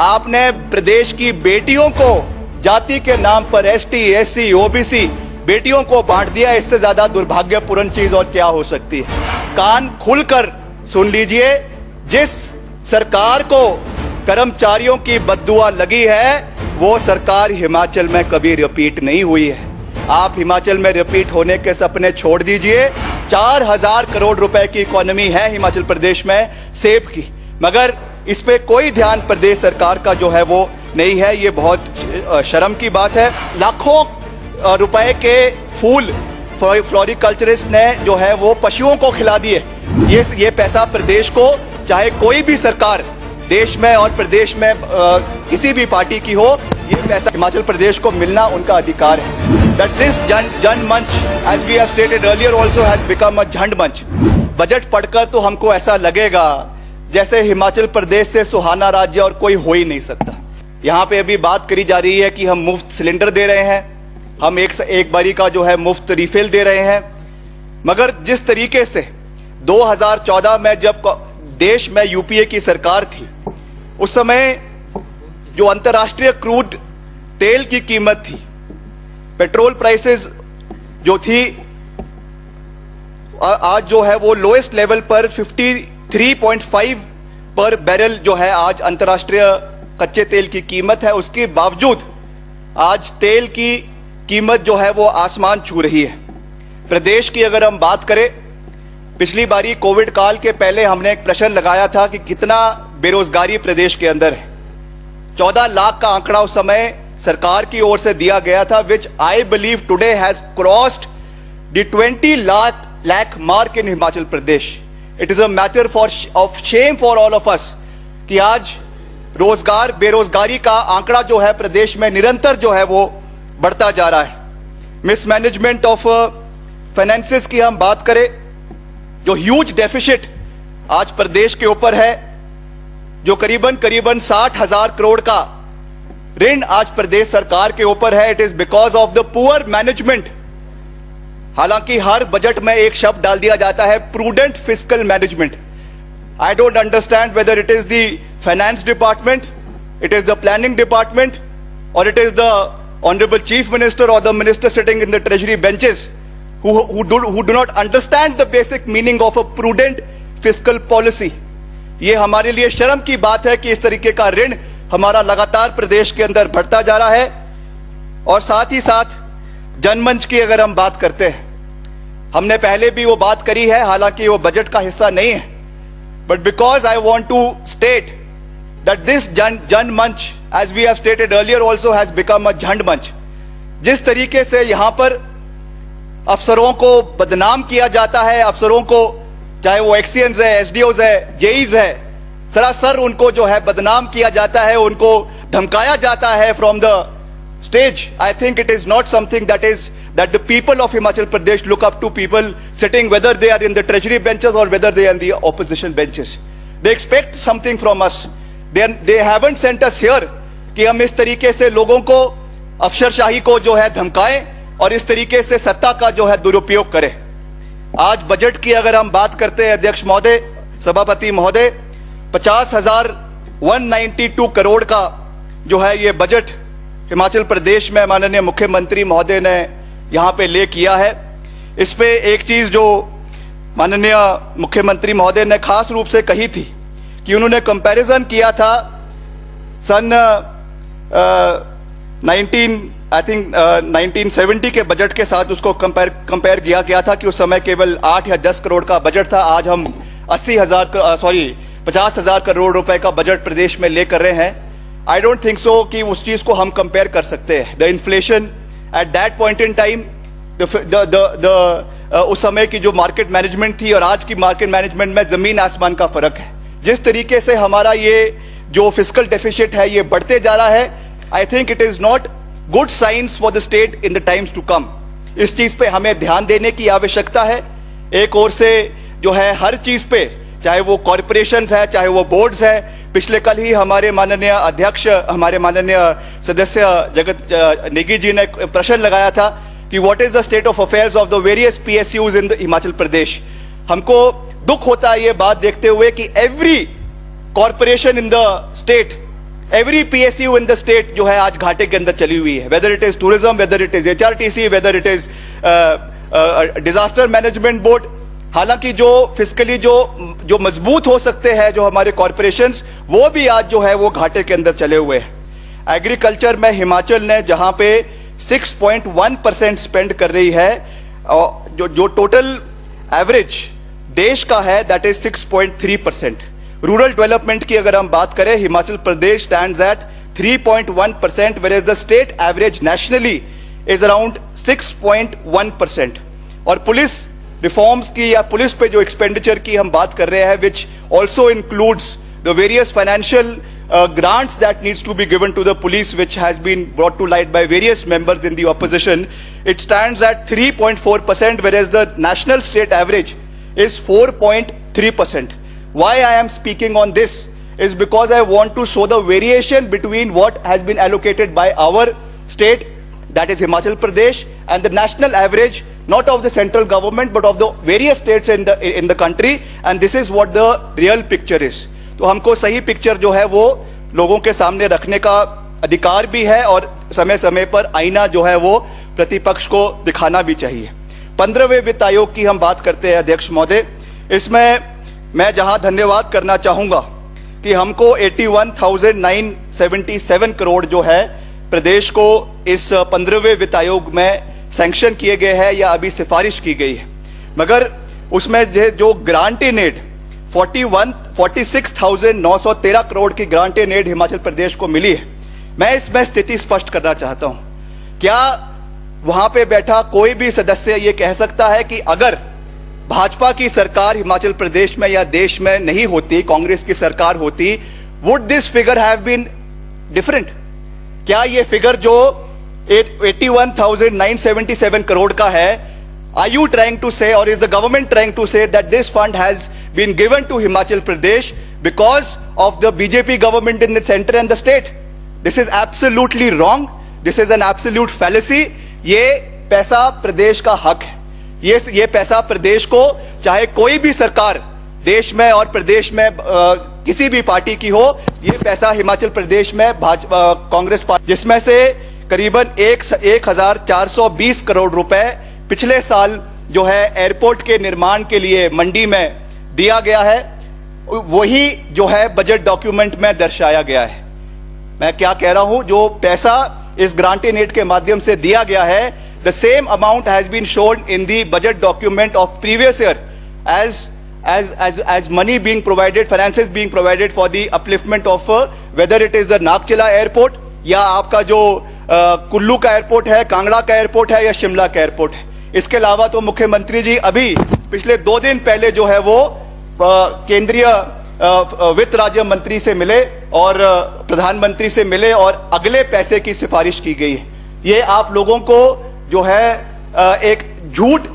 आपने प्रदेश की बेटियों को जाति के नाम पर एसटी, एससी, ओबीसी बेटियों को बांट दिया। इससे ज्यादा दुर्भाग्यपूर्ण चीज और क्या हो सकती है। कान खुलकर सुन लीजिए, जिस सरकार को कर्मचारियों की बद्दुआ लगी है वो सरकार हिमाचल में कभी रिपीट नहीं हुई है। आप हिमाचल में रिपीट होने के सपने छोड़ दीजिए। 4000 करोड़ रुपए की इकोनॉमी है हिमाचल प्रदेश में सेब की, मगर इस पे कोई ध्यान प्रदेश सरकार का जो है वो नहीं है। ये बहुत शर्म की बात है। लाखों रुपए के फूल फ्लोरिकल्चरिस्ट ने जो है वो पशुओं को खिला दिए। ये पैसा प्रदेश को, चाहे कोई भी सरकार देश में और प्रदेश में किसी भी पार्टी की हो, ये पैसा हिमाचल प्रदेश को मिलना उनका अधिकार है। That this जन मंच, as we have stated earlier, also has become a झंड मंच। बजट पढ़कर तो हमको ऐसा लगेगा जैसे हिमाचल प्रदेश से सुहाना राज्य और कोई हो ही नहीं सकता। यहाँ पे अभी बात करी जा रही है कि हम मुफ्त सिलेंडर दे रहे हैं, हम एक बारी का जो है मुफ्त रिफिल दे रहे हैं, मगर जिस तरीके से 2014 में जब देश में यूपीए की सरकार थी, उस समय जो अंतर्राष्ट्रीय क्रूड तेल की कीमत थी, पेट्रोल प्राइसेस जो थी, आज जो है वो लोएस्ट लेवल पर 53.5 पर बैरल जो है आज अंतर्राष्ट्रीय कच्चे तेल की कीमत है। उसके बावजूद आज तेल की कीमत जो है वो आसमान छू रही है। प्रदेश की अगर हम बात करें, पिछली बारी कोविड काल के पहले हमने एक प्रश्न लगाया था कि कितना बेरोजगारी प्रदेश के अंदर है। 14 लाख का आंकड़ा उस समय सरकार की ओर से दिया गया था, which I believe today has crossed the 20 lakh mark in Himachal Pradesh. It is a matter of shame for all of us कि आज बेरोजगारी का आंकड़ा जो है प्रदेश में निरंतर जो है वो बढ़ता जा रहा है। मिसमैनेजमेंट ऑफ फाइनेंसेस की हम बात करें, जो ह्यूज डेफिसिट आज प्रदेश के ऊपर है, जो करीबन 60,000 करोड़ का ऋण आज प्रदेश सरकार के ऊपर है, it is because of the poor management. हालांकि हर बजट में एक शब्द डाल दिया जाता है, prudent fiscal management. I don't understand whether it is the finance department, it is the planning department, और it is the honourable chief minister और the minister sitting in the treasury benches who do not understand the basic meaning of a prudent fiscal policy। ये हमारे लिए शर्म की बात है कि इस तरीके का ऋण हमारा लगातार प्रदेश के अंदर बढ़ता जा रहा है। और साथ ही साथ जनमंच की अगर हम बात करते हैं, हमने पहले भी वो बात करी है, हालांकि वो बजट का हिस्सा नहीं है, but because I want to state that this Jan Manch, as we have stated earlier, also has become a झंड मंच। जिस तरीके से यहां पर अफसरों को बदनाम किया जाता है, अफसरों को, चाहे वो एक्सीएंस है, एसडीओज है, जेईज है, सरासर उनको जो है बदनाम किया जाता है, उनको धमकाया जाता है from the stage. I think it is not something that the people of Himachal Pradesh look up to people sitting, whether they are in the treasury benches और whether they are in the opposition benches. They expect something from us. They haven't sent us here कि हम इस तरीके से लोगों को, अफसरशाही को जो है धमकाएं और इस तरीके से सत्ता का जो है दुरुपयोग करें। आज बजट की अगर हम बात करते हैं अध्यक्ष महोदय, सभापति महोदय, 50,192 करोड़ का जो है ये बजट हिमाचल प्रदेश में माननीय मुख्यमंत्री महोदय ने यहां पे ले किया है। इस पे एक चीज जो माननीय मुख्यमंत्री महोदय ने खास रूप से कही थी कि उन्होंने कंपैरिजन किया था सन 1970 के बजट के साथ, उसको कंपेयर किया गया था कि उस समय केवल 8 या 10 करोड़ का बजट था। आज हम 50,000 करोड़ रुपए का बजट प्रदेश में ले कर रहे हैं। आई डोंट थिंक सो कि उस चीज को हम कंपेयर कर सकते हैं। The inflation at that point in time, उस समय की जो मार्केट मैनेजमेंट थी और आज की मार्केट मैनेजमेंट में जमीन आसमान का फर्क है। जिस तरीके से हमारा ये जो फिस्कल डेफिसिट है ये बढ़ते जा रहा है, I think it is not good science for the state in the times to come. इस चीज पे हमें ध्यान देने की आवश्यकता है। एक ओर से जो है हर चीज पे, चाहे वो कॉर्पोरेशंस है, चाहे वो बोर्ड्स है, पिछले कल ही हमारे माननीय अध्यक्ष, हमारे माननीय सदस्य जगत नेगी जी ने प्रश्न लगाया था कि what is the state of affairs of the various PSUs in the Himachal Pradesh. हमको दुख होता है ये बात देखते हुए कि every corporation in the state every PSU in the state जो है आज घाटे के अंदर चली हुई है, whether it is tourism, whether it is HRTC, whether it is disaster management board. हालांकि जो फिस्कली जो मजबूत हो सकते हैं जो हमारे कॉर्पोरेशंस, वो भी आज जो है वो घाटे के अंदर चले हुए हैं। एग्रीकल्चर में हिमाचल ने जहां पे 6.1% स्पेंड कर रही है, जो टोटल एवरेज देश का है दैट इज 6.3%। रूरल डेवलपमेंट की अगर हम बात करें, Himachal Pradesh stands eight 3.1%, whereas the state average nationally is around 6.1%। और पुलिस रिफॉर्म्स की या पुलिस पे जो एक्सपेंडिचर की हम बात कर रहे हैं, which also includes the various financial grants that needs to be given to the police, which has been brought to light by various members in the opposition, it stands at 3.4%, whereas the national state average is 4.3%. Why I am speaking on this is because I want to show the variation between what has been allocated by our state, that is Himachal Pradesh, and the national average, not of the central government but of the various states in the country, and this is what the real picture is. तो हमको सही picture जो है वो लोगों के सामने रखने का अधिकार भी है और समय समय पर आईना जो है वो प्रतिपक्ष को दिखाना भी चाहिए। 15वें वित्त आयोग की हम बात करते हैं अध्यक्ष महोदय, इसमें मैं जहां धन्यवाद करना चाहूंगा कि हमको 81,977 करोड़ जो है प्रदेश को इस 15वें वित्त आयोग में सैंक्शन किए गए हैं या अभी सिफारिश की गई है, मगर उसमें जो ग्रांट इन एड 46,913 करोड़ की grant in aid Himachal Pradesh को मिली है। मैं इसमें स्थिति स्पष्ट करना चाहता हूं, क्या वहां पे बैठा कोई भी सदस्य ये कह सकता है कि अगर भाजपा की सरकार हिमाचल प्रदेश में या देश में नहीं होती, कांग्रेस की सरकार होती, would this figure have been different? क्या ये फिगर जो 81,977 करोड़ का है, are you trying to say or is the government trying to say that this fund has been given to Himachal Pradesh because of the BJP government in the center and the state? This is absolutely wrong. This is an absolute fallacy. ये पैसा प्रदेश का हक है। ये पैसा प्रदेश को, चाहे कोई भी सरकार देश में और प्रदेश में किसी भी पार्टी की हो, ये पैसा हिमाचल प्रदेश में कांग्रेस पार्टी, जिसमें से करीबन 1,420 करोड़ रुपए पिछले साल जो है एयरपोर्ट के निर्माण के लिए मंडी में दिया गया है, वही जो है बजट डॉक्यूमेंट में दर्शाया गया है। मैं क्या कह रहा हूं, जो पैसा इस ग्रांट इन एड के माध्यम से दिया गया है, the same amount has been shown in the budget document of previous year as money being provided, finances being provided for the upliftment of whether it is the Nagchila airport या आपका जो कुल्लू का एयरपोर्ट है, कांगड़ा का airport है या शिमला का airport है। इसके अलावा तो मुख्यमंत्री जी अभी पिछले 2 दिन पहले जो है वो केंद्रीय वित्त राज्य मंत्री से मिले और प्रधानमंत्री से मिले और अगले पैसे की सिफारिश की गई है। ये आप लोगों को जो है एक झूठ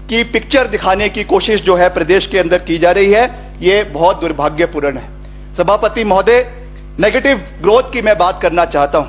की पिक्चर दिखाने की कोशिश जो है प्रदेश के अंदर की जा रही है, ये बहुत दुर्भाग्यपूर्ण है। सभापति महोदय, नेगेटिव ग्रोथ की मैं बात करना चाहता हूं।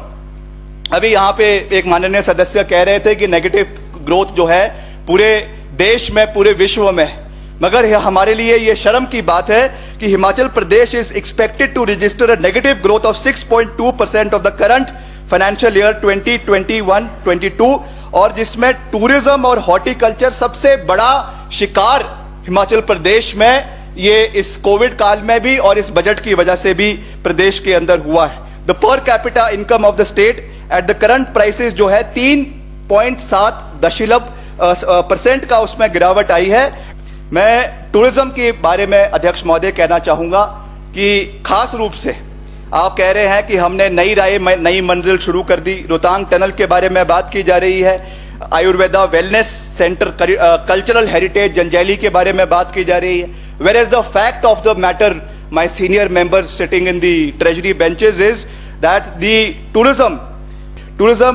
अभी यहां पे एक माननीय सदस्य कह रहे थे कि नेगेटिव ग्रोथ जो है पूरे देश में, पूरे विश्व में, मगर हमारे लिए यह शर्म की बात है कि Himachal Pradesh is expected to register a negative growth of 6.2% of the current financial year 2021-22, और जिसमें टूरिज्म और हॉर्टिकल्चर सबसे बड़ा शिकार हिमाचल प्रदेश में ये इस कोविड काल में भी और इस बजट की वजह से भी प्रदेश के अंदर हुआ है। The per capita income of the state at the current prices जो है 3.7% का उसमें गिरावट आई है। मैं टूरिज्म के बारे में अध्यक्ष महोदय कहना चाहूंगा कि खास रूप से आप कह रहे हैं कि हमने नई मंजिल शुरू कर दी, रोहतांग टनल के बारे में बात की जा रही है, Ayurveda wellness centre, cultural heritage Janjehli के बारे में बात की जा रही है। Whereas the fact of the matter, my senior members sitting in the treasury benches, is that the tourism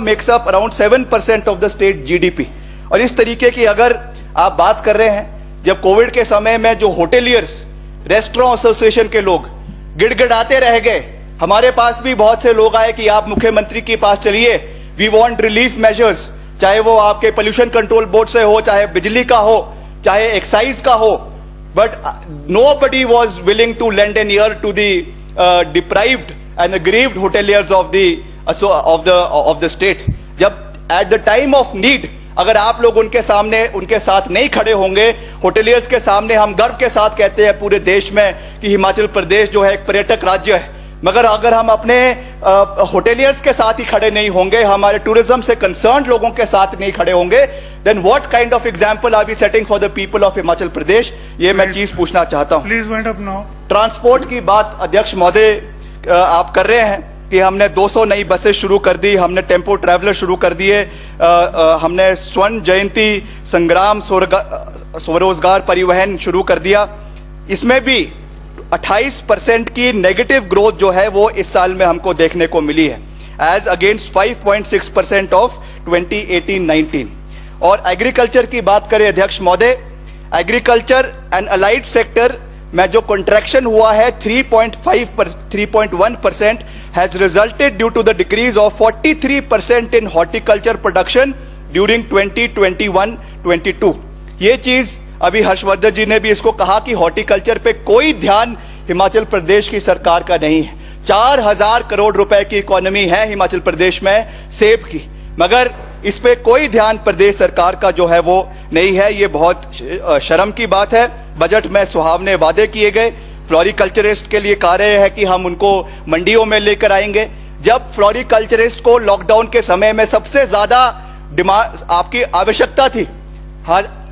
makes up around 7% of the state GDP। और इस तरीके की अगर आप बात कर रहे हैं, जब कोविड के समय में जो होटेलियर्स, रेस्टोरेंट एसोसिएशन के लोग गिड़गिड़ाते रह गए, हमारे पास भी बहुत से लोग आए कि आप मुख्यमंत्री के पास चलिए, वी वांट रिलीफ मेजर्स, चाहे वो आपके पोल्यूशन कंट्रोल बोर्ड से हो, चाहे बिजली का हो, चाहे एक्साइज का हो, but nobody was willing to lend an ear to the deprived and aggrieved hoteliers of the state. जब at the time of need अगर आप लोग उनके साथ नहीं खड़े होंगे, होटेलियर्स के सामने हम गर्व के साथ कहते हैं पूरे देश में कि हिमाचल प्रदेश जो है एक पर्यटक राज्य है, मगर अगर हम अपने होटेलियर्स के साथ ही खड़े नहीं होंगे, हमारे टूरिज्म से कंसर्न्ड लोगों के साथ नहीं खड़े होंगे, then what kind of example are we setting for the people of Himachal Pradesh? ये मैं चीज पूछना चाहता हूं। Please wind up now. Transport की बात अध्यक्ष महोदय आप कर रहे हैं कि हमने 200 नई बसें शुरू कर दी, हमने टेम्पो ट्रैवलर शुरू कर दिए, हमने स्वर्ण जयंती संग्राम स्वरोजगार परिवहन शुरू कर दिया। इसमें भी 28% की नेगेटिव ग्रोथ जो है वो इस साल में हमको देखने को मिली है, एज अगेंस्ट 5.6% ऑफ 2018-19। और एग्रीकल्चर की बात करें अध्यक्ष महोदय, एग्रीकल्चर एंड अलाइड सेक्टर में जो कंट्रैक्शन हुआ है 3.1% has resulted due to the decrease of 43% in horticulture production during 2021-22। ये चीज अभी हर्षवर्धन जी ने भी इसको कहा कि हॉर्टिकल्चर पे कोई ध्यान हिमाचल प्रदेश की सरकार का नहीं है। 4000 करोड़ रुपए की इकोनॉमी है हिमाचल प्रदेश में सेब की, मगर इस पे कोई ध्यान प्रदेश सरकार का जो है वो नहीं है। ये बहुत शर्म की बात है। बजट में सुहावने वादे किए गए, फ्लोरिकल्चरिस्ट के लिए कह रहे हैं कि हम उनको मंडियों में लेकर आएंगे, जब फ्लोरिकल्चरिस्ट को लॉकडाउन के समय में सबसे ज्यादा डिमांड आपकी आवश्यकता थी।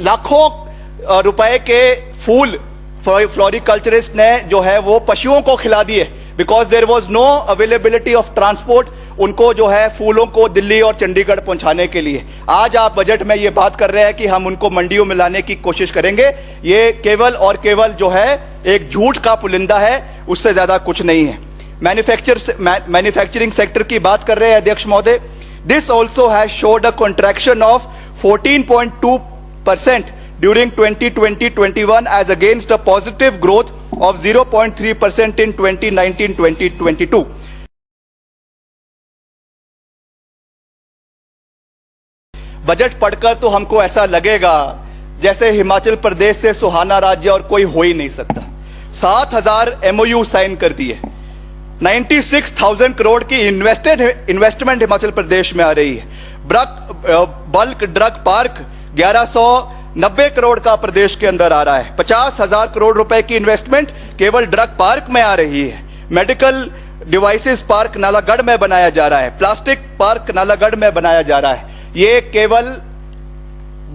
लाखों रुपए के फूल फ्लोरिकल्चरिस्ट ने जो है वो पशुओं को खिला दिए, because there was no availability of transport उनको जो है फूलों को दिल्ली और चंडीगढ़ पहुंचाने के लिए। आज आप बजट में ये बात कर रहे हैं कि हम उनको मंडियों में लाने की कोशिश करेंगे। ये केवल और केवल जो है एक झूठ का पुलिंदा है, उससे ज्यादा कुछ नहीं है। मैन्युफैक्चरिंग सेक्टर की बात कर रहे हैं अध्यक्ष महोदय, this also has showed a contraction of 14.2% during 2020-21 as against a positive growth of 0.3% in 2019-2022। Budget पढ़कर तो हमको ऐसा लगेगा जैसे हिमाचल प्रदेश से सुहाना राज्य और कोई हो ही नहीं सकता। 7000 MOU साइन कर दिए, 96,000 करोड़ की इन्वेस्टमेंट हिमाचल प्रदेश में आ रही है। बल्क ड्रग पार्क 1190 करोड़ का प्रदेश के अंदर आ रहा है। 50,000 करोड़ रुपए की इन्वेस्टमेंट केवल ड्रग पार्क में आ रही है। मेडिकल डिवाइसेस पार्क नालागढ़ में बनाया जा रहा है, प्लास्टिक पार्क नालागढ़ में बनाया जा रहा है। ये केवल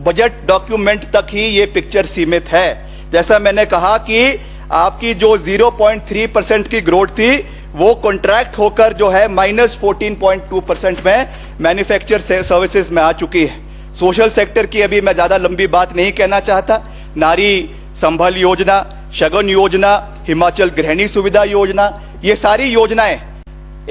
बजट डॉक्यूमेंट तक ही ये पिक्चर सीमित है। जैसा मैंने कहा कि आपकी जो 0.3% की ग्रोथ थी वो कॉन्ट्रैक्ट होकर जो है -14.2% में मैन्युफैक्चर सर्विसेज में आ चुकी है। सोशल सेक्टर की अभी मैं ज्यादा लंबी बात नहीं कहना चाहता। नारी संबल योजना, शगुन योजना, हिमाचल गृहिणी सुविधा योजना, ये सारी योजनाएं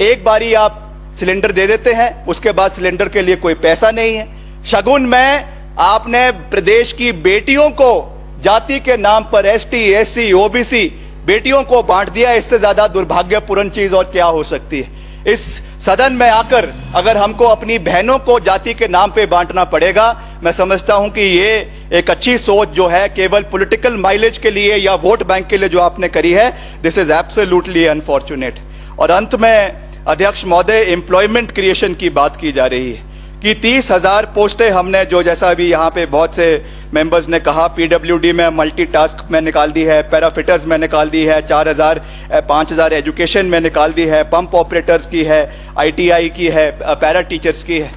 एक बारी आप सिलेंडर दे देते हैं, उसके बाद सिलेंडर के लिए कोई पैसा नहीं है। शगुन में आपने प्रदेश की बेटियों को जाति के नाम पर ST, SC, OBC बेटियों को बांट दिया। इससे ज्यादा दुर्भाग्यपूर्ण चीज और क्या हो सकती है? इस सदन में आकर अगर हमको अपनी बहनों को जाति के नाम पे बांटना पड़ेगा, मैं समझता हूं कि ये एक अच्छी सोच जो है केवल पॉलिटिकल माइलेज के लिए या वोट बैंक के लिए जो आपने करी है, दिस इज एब्सोल्युटली अनफॉर्चुनेट। और अंत में अध्यक्ष महोदय, एम्प्लॉयमेंट क्रिएशन की बात की जा रही है कि 30,000 पोस्टें हमने जो जैसा अभी यहाँ पे बहुत से मेंबर्स ने कहा, PWD में मल्टीटास्क में निकाल दी है, पैराफिटर्स में निकाल दी है, 5,000 एजुकेशन में निकाल दी है, पंप ऑपरेटर्स की है, ITI की है, पैरा टीचर्स की है।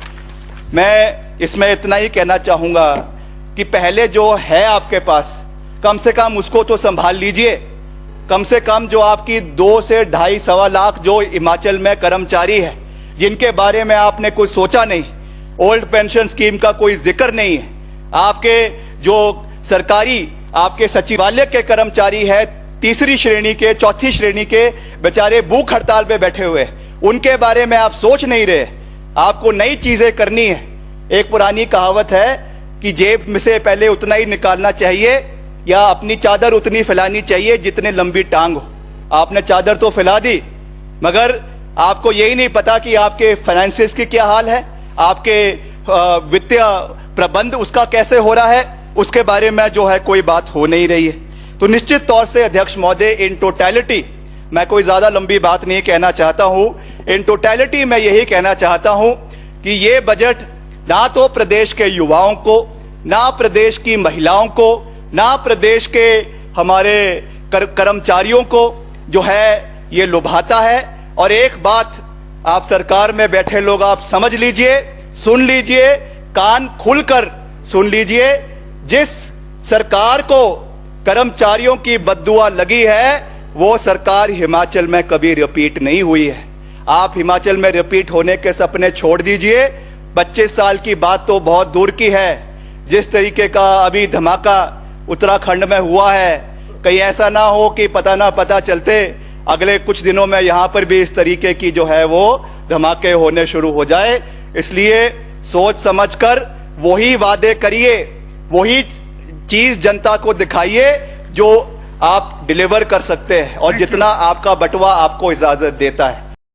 मैं इसमें इतना ही कहना चाहूंगा कि पहले जो है आपके पास कम से कम उसको तो संभाल लीजिए। कम से कम जो आपकी 2 से 2.5 सवा लाख जो हिमाचल में कर्मचारी है जिनके बारे में आपने कुछ सोचा नहीं, ओल्ड पेंशन स्कीम का कोई जिक्र नहीं है। आपके जो सरकारी आपके सचिवालय के कर्मचारी है 3री श्रेणी के, 4थी श्रेणी के बेचारे भूख हड़ताल पे बैठे हुए, उनके बारे में आप सोच नहीं रहे। आपको नई चीजें करनी है। एक पुरानी कहावत है कि जेब में से पहले उतना ही निकालना चाहिए या अपनी चादर उतनी फैलानी चाहिए जितने लंबी टांग हो। आपने चादर तो फैला दी, मगर आपको यही नहीं पता कि आपके फाइनेंसिस की क्या हाल है, आपके वित्तीय प्रबंध उसका कैसे हो रहा है, उसके बारे में जो है कोई बात हो नहीं रही है। तो निश्चित तौर से अध्यक्ष महोदय, इन टोटलिटी मैं कोई ज्यादा लंबी बात नहीं कहना चाहता हूं। इन टोटलिटी मैं यही कहना चाहता हूं कि ये बजट ना तो प्रदेश के युवाओं को, ना प्रदेश की महिलाओं को, ना प्रदेश के हमारे कर्मचारियों को जो है ये लुभाता है। और एक बात आप सरकार में बैठे लोग आप समझ लीजिए, सुन लीजिए, कान खुलकर सुन लीजिए, जिस सरकार को कर्मचारियों की बद्दुआ लगी है वो सरकार हिमाचल में कभी रिपीट नहीं हुई है। आप हिमाचल में रिपीट होने के सपने छोड़ दीजिए। 25 साल की बात तो बहुत दूर की है। जिस तरीके का अभी धमाका उत्तराखंड में हुआ है, कहीं ऐसा ना हो कि पता चलते अगले कुछ दिनों में यहां पर भी इस तरीके की जो है वो धमाके होने शुरू हो जाए। इसलिए सोच समझकर वही वादे करिए, वही चीज जनता को दिखाइए जो आप डिलीवर कर सकते हैं और जितना आपका बटवा आपको इजाजत देता है।